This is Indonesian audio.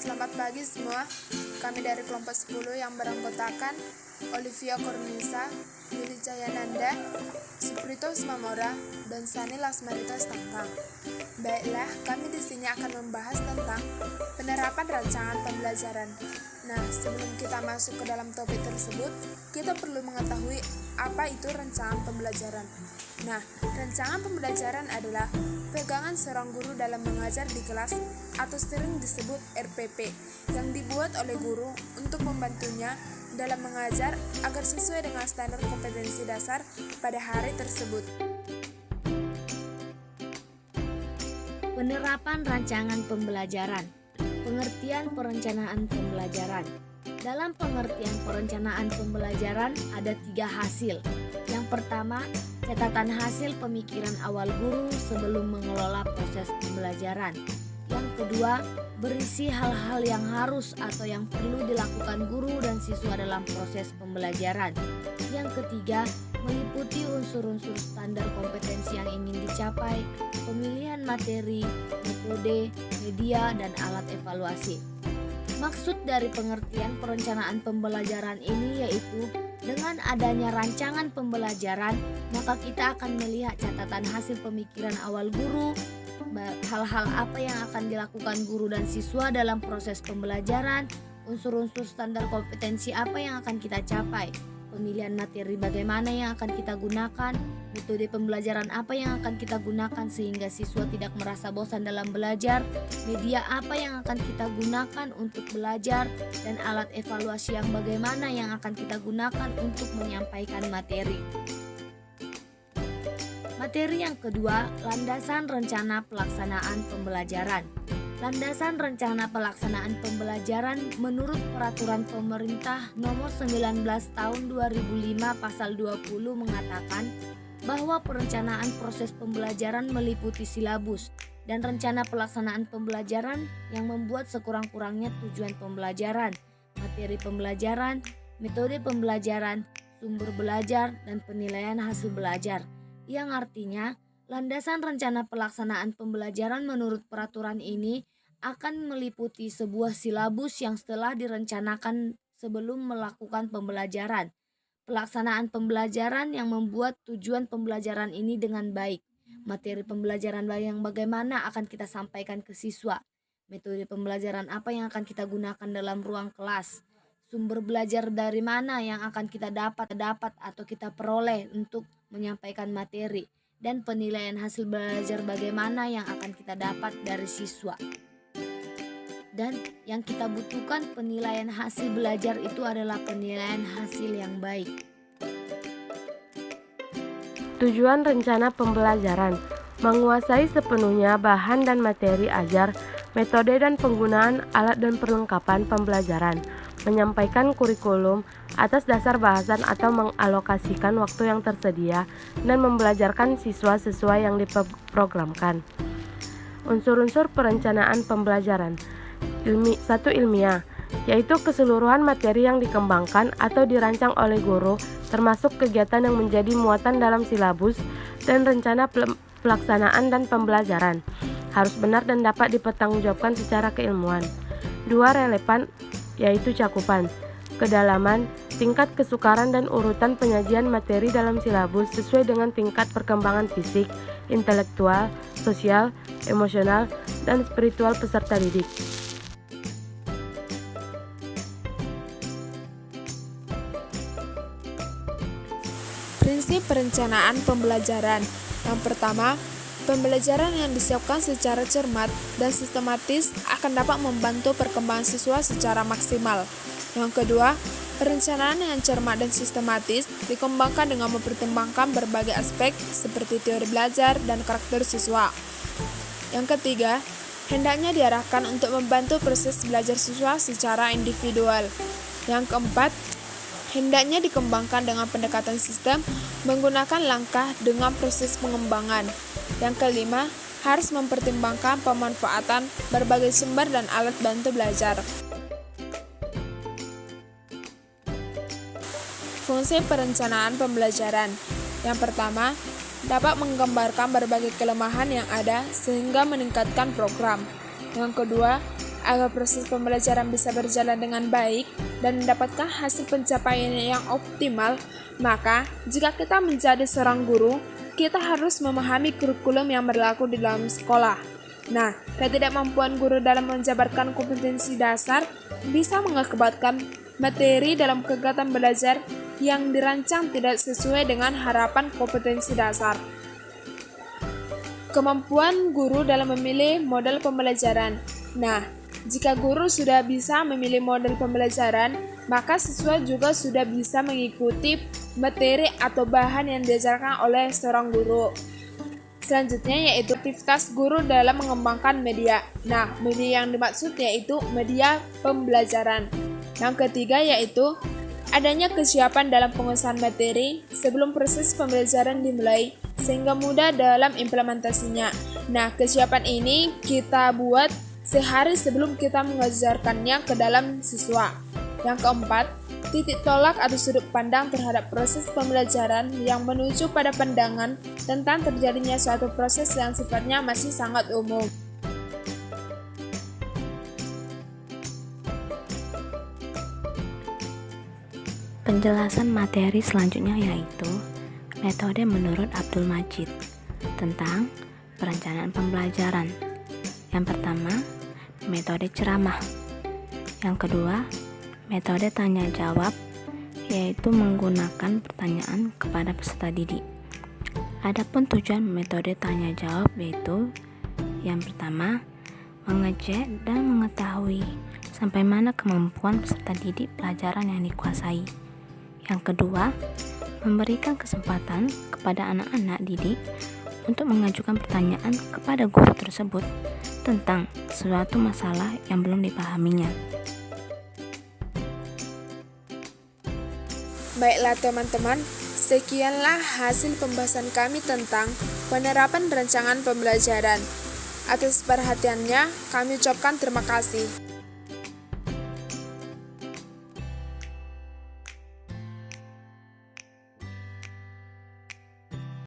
Selamat pagi semua. Kami dari kelompok 10 yang beranggotakan Olivia Kornisa, Yuli Cayananda, Suprito Smamora, dan Sani Lasmarita Stangkang. Baiklah, kami di sini akan membahas tentang penerapan rancangan pembelajaran. Nah, sebelum kita masuk ke dalam topik tersebut, kita perlu mengetahui apa itu rancangan pembelajaran. Nah, rancangan pembelajaran adalah pegangan seorang guru dalam mengajar di kelas atau sering disebut RPP yang dibuat oleh guru untuk membantunya dalam mengajar agar sesuai dengan standar kompetensi dasar pada hari tersebut. Penerapan rancangan pembelajaran. Pengertian perencanaan pembelajaran. Dalam pengertian perencanaan pembelajaran ada 3 hasil. Yang pertama, catatan hasil pemikiran awal guru sebelum mengelola proses pembelajaran. Yang kedua, berisi hal-hal yang harus atau yang perlu dilakukan guru dan siswa dalam proses pembelajaran. Yang ketiga, meliputi unsur-unsur standar kompetensi yang ingin dicapai, pemilihan materi, metode, media, dan alat evaluasi. Maksud dari pengertian perencanaan pembelajaran ini yaitu dengan adanya rancangan pembelajaran, maka kita akan melihat catatan hasil pemikiran awal guru, hal-hal apa yang akan dilakukan guru dan siswa dalam proses pembelajaran, unsur-unsur standar kompetensi apa yang akan kita capai, pemilihan materi bagaimana yang akan kita gunakan, metode pembelajaran apa yang akan kita gunakan sehingga siswa tidak merasa bosan dalam belajar, media apa yang akan kita gunakan untuk belajar, dan alat evaluasi yang bagaimana yang akan kita gunakan untuk menyampaikan materi. Materi yang kedua, landasan rencana pelaksanaan pembelajaran. Landasan rencana pelaksanaan pembelajaran menurut Peraturan Pemerintah Nomor 19 Tahun 2005 Pasal 20 mengatakan bahwa perencanaan proses pembelajaran meliputi silabus dan rencana pelaksanaan pembelajaran yang membuat sekurang-kurangnya tujuan pembelajaran, materi pembelajaran, metode pembelajaran, sumber belajar, dan penilaian hasil belajar. Yang artinya, landasan rencana pelaksanaan pembelajaran menurut peraturan ini akan meliputi sebuah silabus yang telah direncanakan sebelum melakukan pembelajaran, pelaksanaan pembelajaran yang membuat tujuan pembelajaran ini dengan baik, materi pembelajaran yang bagaimana akan kita sampaikan ke siswa, metode pembelajaran apa yang akan kita gunakan dalam ruang kelas, sumber belajar dari mana yang akan kita dapat atau kita peroleh untuk menyampaikan materi, dan penilaian hasil belajar bagaimana yang akan kita dapat dari siswa. Dan yang kita butuhkan penilaian hasil belajar itu adalah penilaian hasil yang baik. Tujuan rencana pembelajaran: menguasai sepenuhnya bahan dan materi ajar, metode dan penggunaan alat dan perlengkapan pembelajaran, menyampaikan kurikulum atas dasar bahasan atau mengalokasikan waktu yang tersedia, dan membelajarkan siswa sesuai yang diprogramkan. Unsur-unsur perencanaan pembelajaran. 1. Ilmiah, yaitu keseluruhan materi yang dikembangkan atau dirancang oleh guru, termasuk kegiatan yang menjadi muatan dalam silabus dan rencana pelaksanaan dan pembelajaran, harus benar dan dapat dipertanggungjawabkan secara keilmuan. 2. Relevan, yaitu cakupan, kedalaman, tingkat kesukaran dan urutan penyajian materi dalam silabus sesuai dengan tingkat perkembangan fisik, intelektual, sosial, emosional, dan spiritual peserta didik. Prinsip perencanaan pembelajaran. Yang pertama, pembelajaran yang disiapkan secara cermat dan sistematis akan dapat membantu perkembangan siswa secara maksimal. Yang kedua, perencanaan yang cermat dan sistematis dikembangkan dengan mempertimbangkan berbagai aspek seperti teori belajar dan karakter siswa. Yang ketiga, hendaknya diarahkan untuk membantu proses belajar siswa secara individual. Yang keempat, hendaknya dikembangkan dengan pendekatan sistem menggunakan langkah dengan proses pengembangan. Yang kelima, harus mempertimbangkan pemanfaatan berbagai sumber dan alat bantu belajar. Fungsi perencanaan pembelajaran. Yang pertama, dapat menggambarkan berbagai kelemahan yang ada sehingga meningkatkan program. Yang kedua, Agar proses pembelajaran bisa berjalan dengan baik dan mendapatkan hasil pencapaian yang optimal, maka jika kita menjadi seorang guru, kita harus memahami kurikulum yang berlaku di dalam sekolah. Nah, ketidakmampuan guru dalam menjabarkan kompetensi dasar bisa mengakibatkan materi dalam kegiatan belajar yang dirancang tidak sesuai dengan harapan kompetensi dasar. Kemampuan guru dalam memilih model pembelajaran. Nah, jika guru sudah bisa memilih model pembelajaran, maka siswa juga sudah bisa mengikuti materi atau bahan yang diajarkan oleh seorang guru. Selanjutnya yaitu aktivitas guru dalam mengembangkan media. Nah, media yang dimaksud yaitu media pembelajaran. Yang ketiga yaitu adanya kesiapan dalam penguasaan materi sebelum proses pembelajaran dimulai sehingga mudah dalam implementasinya. Nah, kesiapan ini kita buat sehari sebelum kita mengajarkannya ke dalam siswa. Yang keempat, titik tolak atau sudut pandang terhadap proses pembelajaran yang menuju pada pandangan tentang terjadinya suatu proses yang sifatnya masih sangat umum. Penjelasan materi selanjutnya yaitu metode menurut Abdul Majid tentang perencanaan pembelajaran. Yang pertama, metode ceramah. Yang kedua, metode tanya jawab, yaitu menggunakan pertanyaan kepada peserta didik. Adapun tujuan metode tanya jawab yaitu yang pertama, mengecek dan mengetahui sampai mana kemampuan peserta didik pelajaran yang dikuasai. Yang kedua, memberikan kesempatan kepada anak-anak didik untuk mengajukan pertanyaan kepada guru tersebut tentang suatu masalah yang belum dipahaminya. Baiklah teman-teman, sekianlah hasil pembahasan kami tentang penerapan rancangan pembelajaran. Atas perhatiannya, kami ucapkan terima kasih.